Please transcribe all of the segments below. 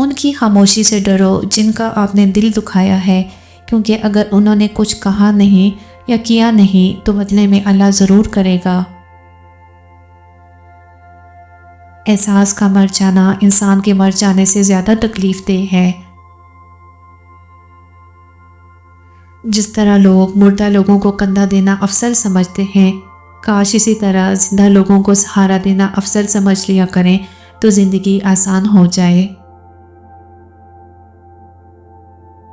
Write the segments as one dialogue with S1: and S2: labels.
S1: ان کی خاموشی سے ڈرو جن کا آپ نے دل دکھایا ہے، کیونکہ اگر انہوں نے کچھ کہا نہیں یا کیا نہیں تو بدلے میں اللہ ضرور کرے گا۔ احساس کا مر جانا انسان کے مر جانے سے زیادہ تکلیف دہ ہے۔ جس طرح لوگ مردہ لوگوں کو کندھا دینا افضل سمجھتے ہیں، کاش اسی طرح زندہ لوگوں کو سہارا دینا افضل سمجھ لیا کریں تو زندگی آسان ہو جائے۔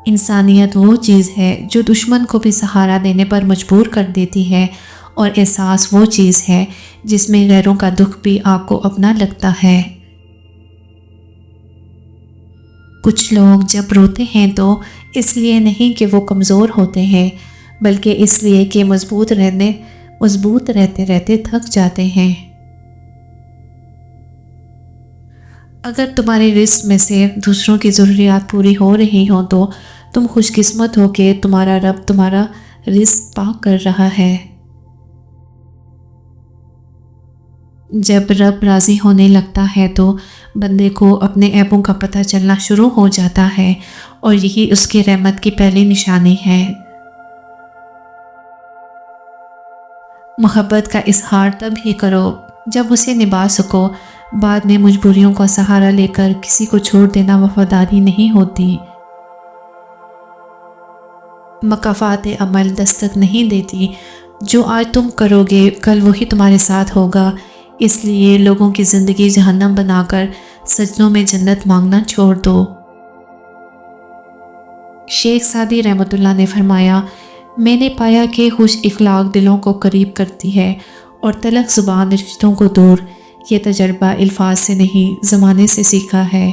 S1: انسانیت وہ چیز ہے جو دشمن کو بھی سہارا دینے پر مجبور کر دیتی ہے، اور احساس وہ چیز ہے جس میں غیروں کا دکھ بھی آپ کو اپنا لگتا ہے۔ کچھ لوگ جب روتے ہیں تو اس لیے نہیں کہ وہ کمزور ہوتے ہیں، بلکہ اس لیے کہ مضبوط رہتے رہتے تھک جاتے ہیں۔ اگر تمہاری رزق میں سے دوسروں کی ضروریات پوری ہو رہی ہوں تو تم خوش قسمت ہو کہ تمہارا رب تمہارا رزق پاک کر رہا ہے۔ جب رب راضی ہونے لگتا ہے تو بندے کو اپنے عیبوں کا پتہ چلنا شروع ہو جاتا ہے، اور یہی اس کی رحمت کی پہلی نشانی ہے۔ محبت کا اظہار تب ہی کرو جب اسے نبھا سکو، بعد میں مجبوریوں کا سہارا لے کر کسی کو چھوڑ دینا وفاداری نہیں ہوتی۔ مکافات عمل دستک نہیں دیتی، جو آج تم کرو گے کل وہی تمہارے ساتھ ہوگا، اس لیے لوگوں کی زندگی جہنم بنا کر سجدوں میں جنت مانگنا چھوڑ دو۔ شیخ سعدی رحمۃ اللہ نے فرمایا، میں نے پایا کہ خوش اخلاق دلوں کو قریب کرتی ہے اور تلخ زبان رشتوں کو دور۔ یہ تجربہ الفاظ سے نہیں زمانے سے سیکھا ہے۔